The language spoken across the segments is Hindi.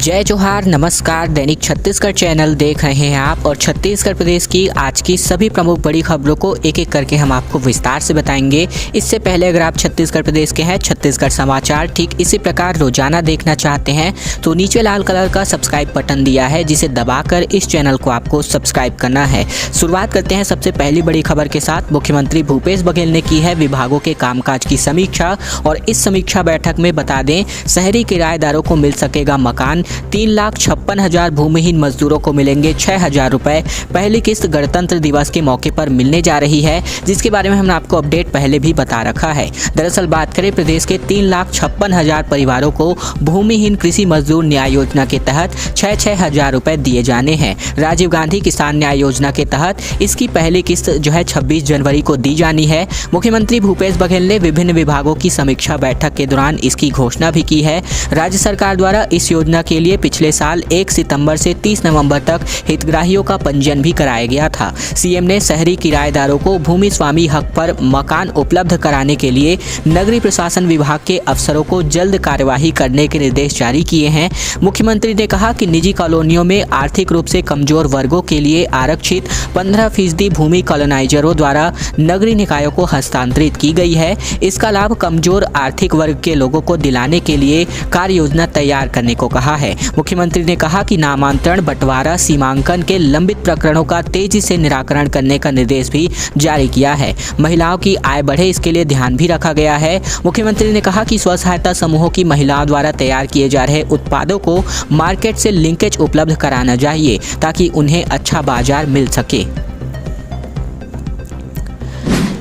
जय जोहार, नमस्कार। दैनिक छत्तीसगढ़ चैनल देख रहे हैं आप और छत्तीसगढ़ प्रदेश की आज की सभी प्रमुख बड़ी खबरों को एक एक करके हम आपको विस्तार से बताएंगे। इससे पहले अगर आप छत्तीसगढ़ प्रदेश के हैं, छत्तीसगढ़ समाचार ठीक इसी प्रकार रोजाना देखना चाहते हैं तो नीचे लाल कलर का सब्सक्राइब बटन दिया है, जिसे दबाकर इस चैनल को आपको सब्सक्राइब करना है। शुरुआत करते हैं सबसे पहली बड़ी खबर के साथ। मुख्यमंत्री भूपेश बघेल ने की है विभागों के कामकाज की समीक्षा और इस समीक्षा बैठक में बता दें, शहरी किराएदारों को मिल सकेगा मकान, 3,56,000 भूमिहीन मजदूरों को मिलेंगे 6,000 रुपए। पहली किस्त गणतंत्र दिवस के मौके पर मिलने जा रही है, जिसके बारे में हमने आपको अपडेट पहले भी बता रखा है। दरअसल बात करें, प्रदेश के 3,56,000 परिवारों को भूमिहीन कृषि मजदूर न्याय योजना के तहत 6,000 रुपए दिए जाने हैं। राजीव गांधी किसान न्याय योजना के तहत इसकी पहली किस्त जो है 26 जनवरी को दी जानी है। मुख्यमंत्री भूपेश बघेल ने विभिन्न विभागों की समीक्षा बैठक के दौरान इसकी घोषणा भी की है। राज्य सरकार द्वारा इस योजना के लिए पिछले साल 1 सितंबर से 30 नवंबर तक हितग्राहियों का पंजीयन भी कराया गया था। सीएम ने शहरी किराएदारों को भूमि स्वामी हक पर मकान उपलब्ध कराने के लिए नगरीय प्रशासन विभाग के अफसरों को जल्द कार्यवाही करने के निर्देश जारी किए हैं। मुख्यमंत्री ने कहा कि निजी कॉलोनियों में आर्थिक रूप से कमजोर वर्गों के लिए आरक्षित 15% भूमि कॉलोनाइजरों द्वारा नगरीय निकायों को हस्तांतरित की गई है। इसका लाभ कमजोर आर्थिक वर्ग के लोगों को दिलाने के लिए कार्य योजना तैयार करने को कहा है। मुख्यमंत्री ने कहा कि नामांतरण, बंटवारा, सीमांकन के लंबित प्रकरणों का तेजी से निराकरण करने का निर्देश भी जारी किया है। महिलाओं की आय बढ़े, इसके लिए ध्यान भी रखा गया है। मुख्यमंत्री ने कहा कि स्व सहायता समूहों की महिलाओं द्वारा तैयार किए जा रहे उत्पादों को मार्केट से लिंकेज उपलब्ध कराना चाहिए ताकि उन्हें अच्छा बाजार मिल सके।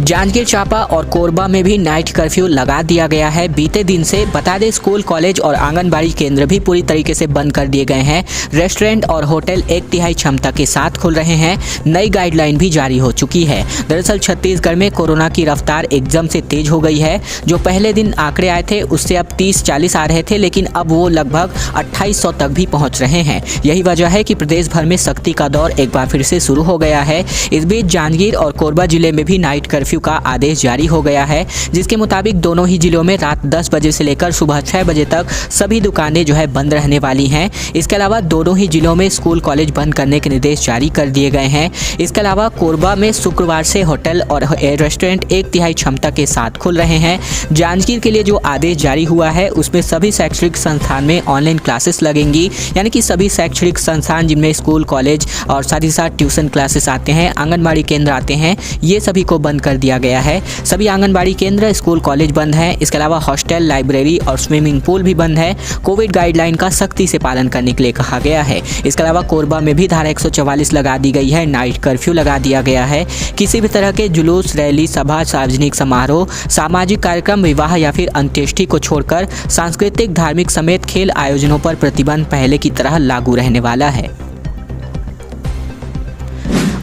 जांजगीर चांपा और कोरबा में भी नाइट कर्फ्यू लगा दिया गया है बीते दिन से। बता दें, स्कूल, कॉलेज और आंगनबाड़ी केंद्र भी पूरी तरीके से बंद कर दिए गए हैं। रेस्टोरेंट और होटल 1/3 क्षमता के साथ खुल रहे हैं। नई गाइडलाइन भी जारी हो चुकी है। दरअसल छत्तीसगढ़ में कोरोना की रफ्तार एकदम से तेज हो गई है। जो पहले दिन आंकड़े आए थे उससे अब 30-40 आ रहे थे, लेकिन अब वो लगभग 2800 तक भी पहुंच रहे हैं। यही वजह है कि प्रदेश भर में सख्ती का दौर एक बार फिर से शुरू हो गया है। इस बीच जांजगीर और कोरबा जिले में भी नाइट कर्फ्यू का आदेश जारी हो गया है, जिसके मुताबिक दोनों ही जिलों में रात 10 बजे से लेकर सुबह 6 बजे तक सभी दुकानें जो है बंद रहने वाली हैं। इसके अलावा दोनों ही जिलों में स्कूल, कॉलेज बंद करने के निर्देश जारी कर दिए गए हैं। इसके अलावा कोरबा में शुक्रवार से होटल और रेस्टोरेंट 1/3 क्षमता के साथ खुल रहे हैं। जांजगीर के लिए जो आदेश जारी हुआ है उसमें सभी शैक्षणिक संस्थान में ऑनलाइन क्लासेस लगेंगी, यानी कि सभी शैक्षणिक संस्थान जिनमें स्कूल, कॉलेज और साथ ही साथ ट्यूशन क्लासेस आते हैं, आंगनबाड़ी केंद्र आते हैं, ये सभी को बंद कर दिया गया है। सभी आंगनबाड़ी केंद्र, स्कूल, कॉलेज बंद हैं। इसके अलावा हॉस्टल, लाइब्रेरी और स्विमिंग पूल भी बंद है। कोविड गाइडलाइन का सख्ती से पालन करने के लिए कहा गया है। इसके अलावा कोरबा में भी धारा 144 लगा दी गई है। नाइट कर्फ्यू लगा दिया गया है। किसी भी तरह के जुलूस, रैली, सभा, सार्वजनिक समारोह, सामाजिक कार्यक्रम, विवाह या फिर अंत्येष्टि को छोड़कर सांस्कृतिक, धार्मिक समेत खेल आयोजनों पर प्रतिबंध पहले की तरह लागू रहने वाला है।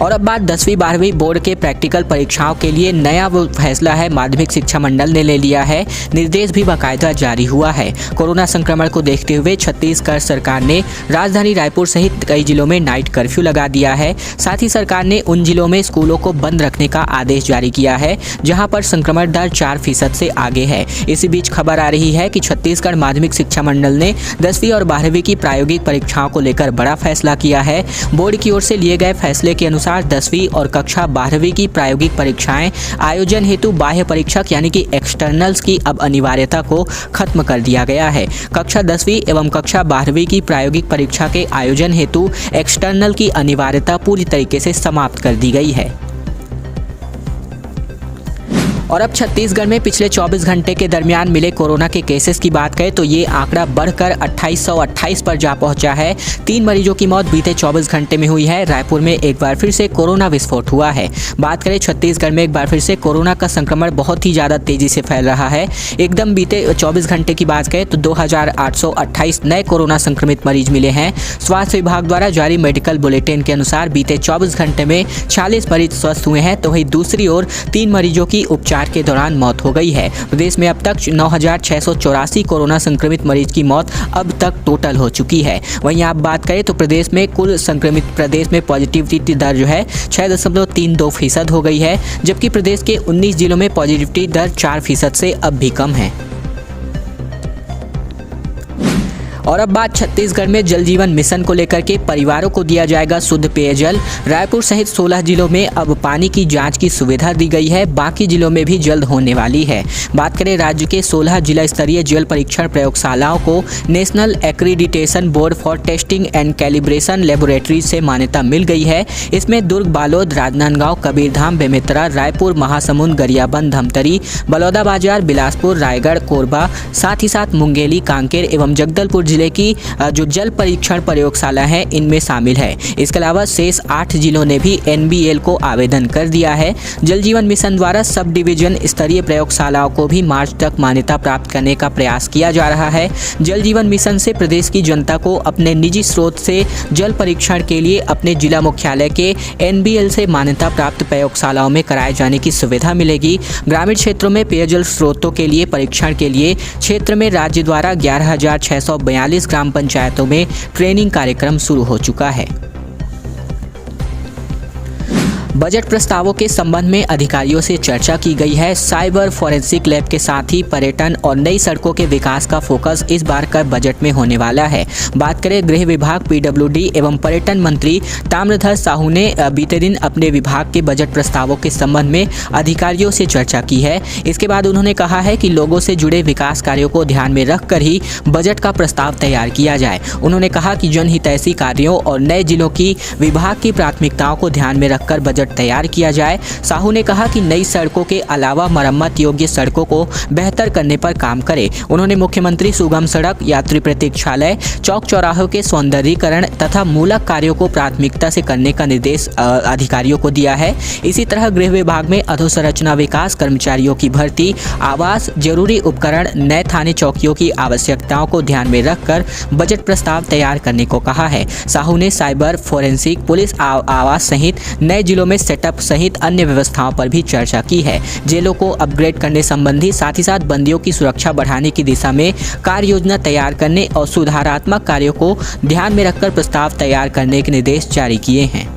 और अब बात 10वीं 12वीं बोर्ड के प्रैक्टिकल परीक्षाओं के लिए नया वो फैसला है माध्यमिक शिक्षा मंडल ने ले लिया है। निर्देश भी बाकायदा जारी हुआ है। कोरोना संक्रमण को देखते हुए छत्तीसगढ़ सरकार ने राजधानी रायपुर सहित कई जिलों में नाइट कर्फ्यू लगा दिया है। साथ ही सरकार ने उन जिलों में स्कूलों को बंद रखने का आदेश जारी किया है जहां पर संक्रमण दर 4% से आगे है। इसी बीच खबर आ रही है कि छत्तीसगढ़ माध्यमिक शिक्षा मंडल ने 10वीं और 12वीं की प्रायोगिक परीक्षाओं को लेकर बड़ा फैसला किया है। बोर्ड की ओर से लिए गए फैसले के अनुसार 10वीं और कक्षा 12वीं की प्रायोगिक परीक्षाएं आयोजन हेतु बाह्य परीक्षक यानी कि एक्सटर्नल्स की अब अनिवार्यता को खत्म कर दिया गया है। कक्षा 10वीं एवं कक्षा 12वीं की प्रायोगिक परीक्षा के आयोजन हेतु एक्सटर्नल की अनिवार्यता पूरी तरीके से समाप्त कर दी गई है। और अब छत्तीसगढ़ में पिछले 24 घंटे के दरमियान मिले कोरोना के केसेस की बात करें तो ये आंकड़ा बढ़कर 2828 पर जा पहुंचा है। 3 मरीजों की मौत बीते 24 घंटे में हुई है। रायपुर में एक बार फिर से कोरोना विस्फोट हुआ है। बात करें छत्तीसगढ़ में एक बार फिर से कोरोना का संक्रमण बहुत ही ज़्यादा तेजी से फैल रहा है। एकदम बीते 24 घंटे की बात करें तो 2828 नए कोरोना संक्रमित मरीज मिले हैं। स्वास्थ्य विभाग द्वारा जारी मेडिकल बुलेटिन के अनुसार बीते 24 घंटे में 40 मरीज स्वस्थ हुए हैं, तो वहीं दूसरी ओर 3 मरीजों की उपचार के दौरान मौत हो गई है। प्रदेश में अब तक 9,684 कोरोना संक्रमित मरीज की मौत अब तक टोटल हो चुकी है। वहीं आप बात करें तो प्रदेश में कुल संक्रमित प्रदेश में पॉजिटिविटी दर जो है 6.32% हो गई है, जबकि प्रदेश के 19 जिलों में पॉजिटिविटी दर 4% से अब भी कम है। और अब बात छत्तीसगढ़ में जल जीवन मिशन को लेकर के। परिवारों को दिया जाएगा शुद्ध पेयजल। रायपुर सहित 16 जिलों में अब पानी की जांच की सुविधा दी गई है। बाकी जिलों में भी जल्द होने वाली है। बात करें राज्य के 16 जिला स्तरीय जल परीक्षण प्रयोगशालाओं को national accreditation board for testing and calibration laboratory से मान्यता मिल गई है। इसमें दुर्ग, बालोद, राजनांदगांव, कबीरधाम, बेमेतरा, रायपुर, महासमुंद, गरियाबंद, धमतरी, बलौदाबाजार, बिलासपुर, रायगढ़, कोरबा, साथ ही साथ मुंगेली, कांकेर एवं जगदलपुर जिले की जो जल परीक्षण प्रयोगशाला है इनमें शामिल है। इसके अलावा शेष 8 जिलों ने भी NBL को आवेदन कर दिया है। जल जीवन मिशन द्वारा सब डिवीजन स्तरीय प्रयोगशालाओं को भी मार्च तक मान्यता प्राप्त करने का प्रयास किया जा रहा है। जल जीवन मिशन से प्रदेश की जनता को अपने निजी स्रोत से जल परीक्षण के लिए अपने जिला मुख्यालय के NBL से मान्यता प्राप्त प्रयोगशालाओं में कराए जाने की सुविधा मिलेगी। ग्रामीण क्षेत्रों में पेयजल स्रोतों के लिए परीक्षण के लिए क्षेत्र में राज्य द्वारा 11,642 ग्राम पंचायतों में ट्रेनिंग कार्यक्रम शुरू हो चुका है। बजट प्रस्तावों के संबंध में अधिकारियों से चर्चा की गई है। साइबर फॉरेंसिक लैब के साथ ही पर्यटन और नई सड़कों के विकास का फोकस इस बार का बजट में होने वाला है। बात करें गृह विभाग, PWD एवं पर्यटन मंत्री ताम्रध्वज साहू ने बीते दिन अपने विभाग के बजट प्रस्तावों के संबंध में अधिकारियों से चर्चा की है। इसके बाद उन्होंने कहा है कि लोगों से जुड़े विकास कार्यों को ध्यान में रखकर ही बजट का प्रस्ताव तैयार किया जाए। उन्होंने कहा कि जनहितैषी कार्यों और नए जिलों की विभाग की प्राथमिकताओं को ध्यान में रखकर बजट तैयार किया जाए। साहू ने कहा कि नई सड़कों के अलावा मरम्मत योग्य सड़कों को बेहतर करने पर काम करे। उन्होंने मुख्यमंत्री सुगम सड़क, यात्री प्रतीक्षालय, चौक चौराहों के सौंदर्यीकरण तथा मूलक कार्यों को प्राथमिकता से करने का निर्देश अधिकारियों को दिया है। इसी तरह गृह विभाग में अधोसंरचना विकास, कर्मचारियों की भर्ती, आवास, जरूरी उपकरण, नए थाने चौकियों की आवश्यकताओं को ध्यान में रखकर बजट प्रस्ताव तैयार करने को कहा है। साहू ने साइबर फोरेंसिक, पुलिस आवास सहित नए जिलों में सेटअप सहित अन्य व्यवस्थाओं पर भी चर्चा की है। जेलों को अपग्रेड करने संबंधी, साथ ही साथ बंदियों की सुरक्षा बढ़ाने की दिशा में कार्य योजना तैयार करने और सुधारात्मक कार्यों को ध्यान में रखकर प्रस्ताव तैयार करने के निर्देश जारी किए हैं।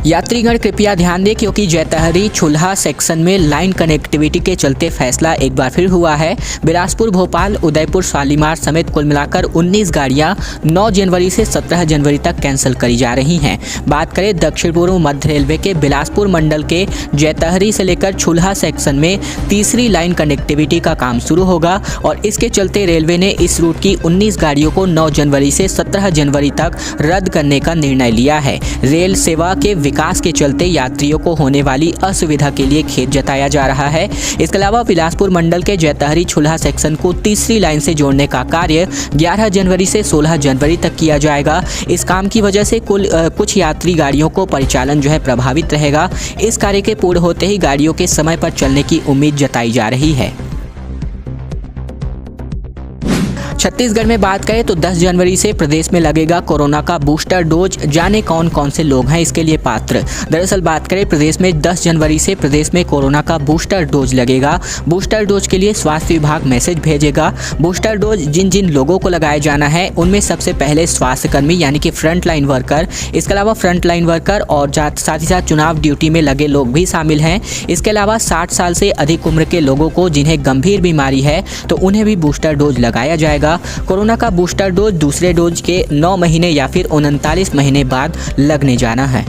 यात्रीगण कृपया ध्यान दें क्योंकि जैतहरी छुल्हा सेक्शन में लाइन कनेक्टिविटी के चलते फैसला एक बार फिर हुआ है। बिलासपुर, भोपाल, उदयपुर, शालीमार समेत कुल मिलाकर 19 गाड़ियां 9 जनवरी से 17 जनवरी तक कैंसिल करी जा रही हैं। बात करें दक्षिण पूर्व मध्य रेलवे के बिलासपुर मंडल के जैतहरी से लेकर छुल्हा सेक्शन में तीसरी लाइन कनेक्टिविटी का काम शुरू होगा और इसके चलते रेलवे ने इस रूट की 19 गाड़ियों को 9 जनवरी से 17 जनवरी तक रद्द करने का निर्णय लिया है। रेल सेवा के विकास के चलते यात्रियों को होने वाली असुविधा के लिए खेद जताया जा रहा है। इसके अलावा बिलासपुर मंडल के जैतहरी छुल्हा सेक्शन को तीसरी लाइन से जोड़ने का कार्य 11 जनवरी से 16 जनवरी तक किया जाएगा। इस काम की वजह से कुछ यात्री गाड़ियों को परिचालन प्रभावित रहेगा। इस कार्य के पूर्ण होते ही गाड़ियों के समय पर चलने की उम्मीद जताई जा रही है। छत्तीसगढ़ में बात करें तो 10 जनवरी से प्रदेश में लगेगा कोरोना का बूस्टर डोज। जाने कौन कौन से लोग हैं इसके लिए पात्र। दरअसल बात करें प्रदेश में 10 जनवरी से प्रदेश में कोरोना का बूस्टर डोज लगेगा। बूस्टर डोज के लिए स्वास्थ्य विभाग मैसेज भेजेगा। बूस्टर डोज जिन जिन लोगों को लगाया जाना है उनमें सबसे पहले स्वास्थ्यकर्मी यानी कि फ्रंट लाइन वर्कर, इसके अलावा फ्रंट लाइन वर्कर और साथ ही साथ चुनाव ड्यूटी में लगे लोग भी शामिल हैं। इसके अलावा 60 साल से अधिक उम्र के लोगों को जिन्हें गंभीर बीमारी है तो उन्हें भी बूस्टर डोज लगाया जाएगा। कोरोना का बूस्टर डोज दूसरे डोज के 9 महीने या फिर 39 महीने बाद लगने जाना है।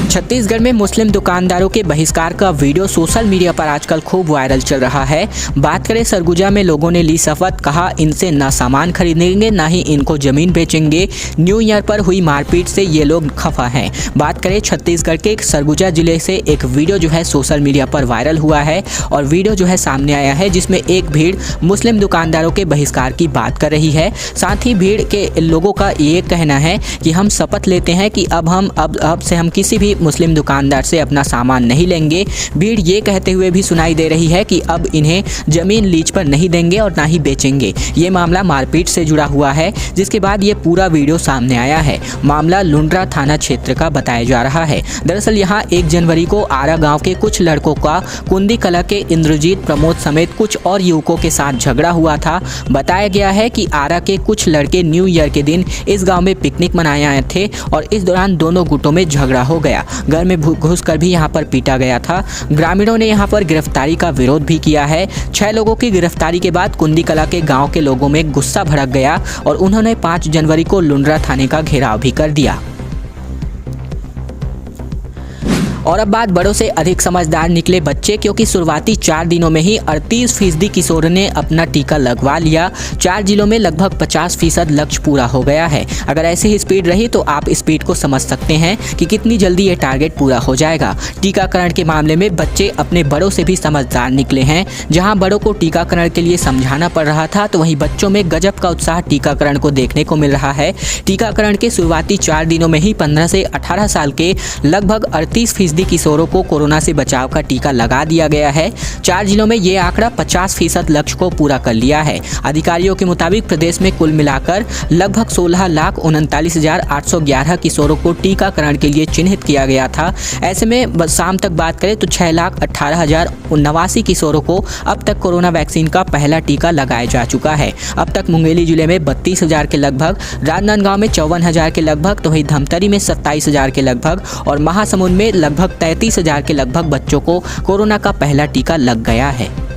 छत्तीसगढ़ में मुस्लिम दुकानदारों के बहिष्कार का वीडियो सोशल मीडिया पर आजकल खूब वायरल चल रहा है। बात करें सरगुजा में लोगों ने ली शपथ, कहा इनसे ना सामान खरीदेंगे ना ही इनको जमीन बेचेंगे। न्यू ईयर पर हुई मारपीट से ये लोग खफा हैं। बात करें छत्तीसगढ़ के सरगुजा जिले से एक वीडियो सोशल मीडिया पर वायरल हुआ है और वीडियो सामने आया है जिसमें एक भीड़ मुस्लिम दुकानदारों के बहिष्कार की बात कर रही है। साथ ही भीड़ के लोगों का ये कहना है कि हम शपथ लेते हैं कि अब से हम किसी भी मुस्लिम दुकानदार से अपना सामान नहीं लेंगे। भीड़ ये कहते हुए भी सुनाई दे रही है कि अब इन्हें जमीन लीज पर नहीं देंगे और ना ही बेचेंगे। ये मामला मारपीट से जुड़ा हुआ है जिसके बाद ये पूरा वीडियो सामने आया है। मामला लुंड्रा थाना क्षेत्र का बताया जा रहा है। दरअसल यहाँ 1 जनवरी को आरा गांव के कुछ लड़कों का कुंदी कला के इंद्रजीत, प्रमोद समेत कुछ और युवकों के साथ झगड़ा हुआ था। बताया गया है कि आरा के कुछ लड़के न्यू ईयर के दिन इस गाँव में पिकनिक मनाए आए थे और इस दौरान दोनों गुटों में झगड़ा हो गया। घर में घुसकर भी यहां पर पीटा गया था। ग्रामीणों ने यहां पर गिरफ्तारी का विरोध भी किया है। 6 लोगों की गिरफ्तारी के बाद कुंदी कला के गांव के लोगों में गुस्सा भड़क गया और उन्होंने 5 जनवरी को लुंड्रा थाने का घेराव भी कर दिया। और अब बात बड़ों से अधिक समझदार निकले बच्चे, क्योंकि शुरुआती 4 दिनों में ही 38% किशोरों ने अपना टीका लगवा लिया। 4 जिलों में लगभग 50% लक्ष्य पूरा हो गया है। अगर ऐसी ही स्पीड रही तो आप स्पीड को समझ सकते हैं कि कितनी जल्दी ये टारगेट पूरा हो जाएगा। टीकाकरण के मामले में बच्चे अपने बड़ों से भी समझदार निकले हैं। जहां बड़ों को टीकाकरण के लिए समझाना पड़ रहा था, तो वहीं बच्चों में गजब का उत्साह टीकाकरण को देखने को मिल रहा है। टीकाकरण के शुरुआती 4 दिनों में ही 15 से 18 साल के लगभग 38% किशोरों को कोरोना से बचाव का टीका लगा दिया गया है। 4 जिलों में ये आंकड़ा 50% लक्ष्य को पूरा कर लिया है। अधिकारियों के मुताबिक प्रदेश में कुल मिलाकर लगभग 16,39,811 किशोरों को टीकाकरण के लिए चिन्हित किया गया था। ऐसे में शाम तक बात करें तो 6,18,089 किशोरों को अब तक कोरोना वैक्सीन का पहला टीका लगाया जा चुका है। अब तक मुंगेली जिले में 32,000 के लगभग, राजनांदगांव में 54,000 के लगभग, तो वहीं धमतरी में 27,000 के लगभग और महासमुंद में लगभग 33,000 के लगभग बच्चों को कोरोना का पहला टीका लग गया है।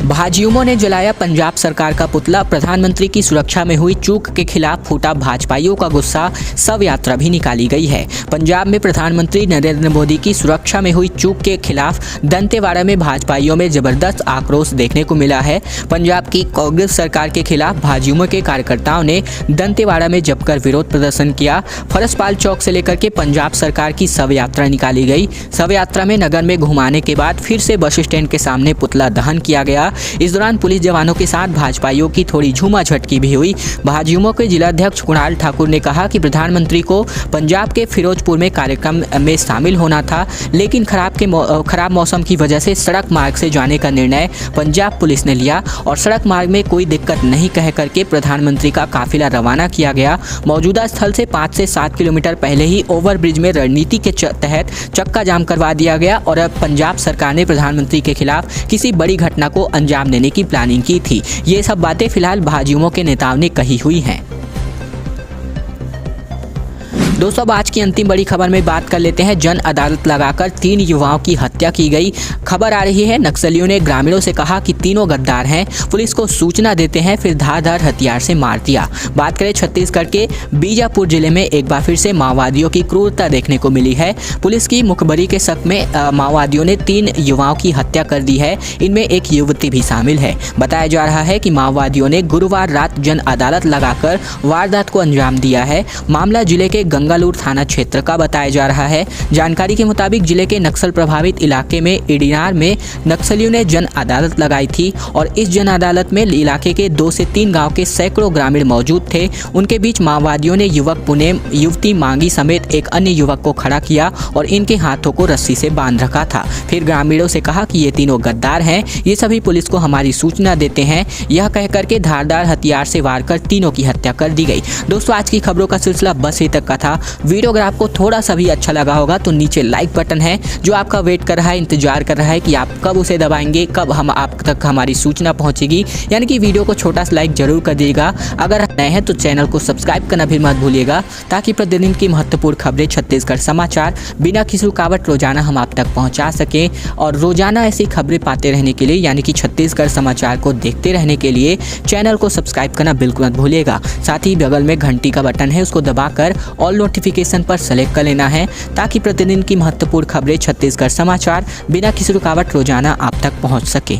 भाजयुमों ने जलाया पंजाब सरकार का पुतला। प्रधानमंत्री की सुरक्षा में हुई चूक के खिलाफ फूटा भाजपाइयों का गुस्सा। शव यात्रा भी निकाली गई है। पंजाब में प्रधानमंत्री नरेंद्र मोदी की सुरक्षा में हुई चूक के खिलाफ दंतेवाड़ा में भाजपाइयों में जबरदस्त आक्रोश देखने को मिला है। पंजाब की कांग्रेस सरकार के खिलाफ भाजयुमों के कार्यकर्ताओं ने दंतेवाड़ा में जमकर विरोध प्रदर्शन किया। फरसपाल चौक से लेकर के पंजाब सरकार की शव यात्रा निकाली गई। शव यात्रा में नगर में घुमाने के बाद फिर से बस स्टैंड के सामने पुतला दहन किया गया। इस दौरान पुलिस जवानों के साथ भाजपाइयों की थोड़ी झूमाझटकी भी हुई। भाजयुमों के जिलाध्यक्ष कुणाल ठाकुर ने कहा कि प्रधानमंत्री को पंजाब के फिरोजपुर में कार्यक्रम में शामिल होना था, लेकिन खराब मौसम की वजह से सड़क मार्ग से जाने का निर्णय पंजाब पुलिस ने लिया और सड़क मार्ग में कोई दिक्कत नहीं कह करके प्रधानमंत्री का काफिला रवाना किया गया। मौजूदा स्थल से 5 से 7 किलोमीटर पहले ही ओवरब्रिज में रणनीति के तहत चक्का जाम करवा दिया गया और अब पंजाब सरकार ने प्रधानमंत्री के खिलाफ किसी बड़ी घटना को अंजाम देने की प्लानिंग की थी। ये सब बातें फिलहाल भाजयुमों के नेताओं ने कही हुई हैं। दोस्तों, अब आज की अंतिम बड़ी खबर में बात कर लेते हैं। जन अदालत लगाकर 3 युवाओं की हत्या की गई। खबर आ रही है, नक्सलियों ने ग्रामीणों से कहा कि तीनों गद्दार हैं, पुलिस को सूचना देते हैं, फिर धारदार हथियार से मार दिया। बात करें छत्तीसगढ़ के बीजापुर जिले में एक बार फिर से माओवादियों की क्रूरता देखने को मिली है। पुलिस की मुखबरी के शक में माओवादियों ने 3 युवाओं की हत्या कर दी है। इनमें एक युवती भी शामिल है। बताया जा रहा है कि माओवादियों ने गुरुवार रात जन अदालत लगाकर वारदात को अंजाम दिया है। मामला जिले के गंगालूर थाना क्षेत्र का बताया जा रहा है। जानकारी के मुताबिक जिले के नक्सल प्रभावित इलाके में इडिनार में नक्सलियों ने जन अदालत लगाई थी और इस जन अदालत में इलाके के 2 से 3 गांव के सैकड़ों ग्रामीण मौजूद थे। उनके बीच माओवादियों ने युवक पुनेम, युवती मांगी समेत एक अन्य युवक को खड़ा किया और इनके हाथों को रस्सी से बांध रखा था। फिर ग्रामीणों से कहा कि ये तीनों गद्दार हैं, ये सभी पुलिस को हमारी सूचना देते हैं। यह कहकर के धारदार हथियार से वार कर तीनों की हत्या कर दी गई। दोस्तों, आज की खबरों का सिलसिला बस यहीं तक का था। वीडियो अगर आपको थोड़ा सा भी अच्छा लगा होगा तो नीचे लाइक बटन है जो आपका वेट कर रहा है, इंतजार कर रहा है कि आप कब उसे दबाएंगे, कब हम आप तक हमारी सूचना पहुंचेगी। यानी कि वीडियो को छोटा सा लाइक जरूर कर दीजिएगा। अगर नए हैं तो चैनल को सब्सक्राइब करना भी मत भूलिएगा, ताकि प्रतिदिन की महत्वपूर्ण खबरें, छत्तीसगढ़ समाचार बिना किसी रुकावट रोजाना हम आप तक पहुँचा सकें। और रोजाना ऐसी खबरें पाते रहने के लिए, यानी कि छत्तीसगढ़ समाचार को देखते रहने के लिए चैनल को सब्सक्राइब करना बिल्कुल मत भूलिएगा। साथ ही बगल में घंटी का बटन है, उसको दबाकर ऑल नोटिफिकेशन पर सेलेक्ट कर लेना है, ताकि प्रतिदिन की महत्वपूर्ण खबरें, छत्तीसगढ़ समाचार बिना किसी रुकावट रोजाना आप तक पहुंच सके।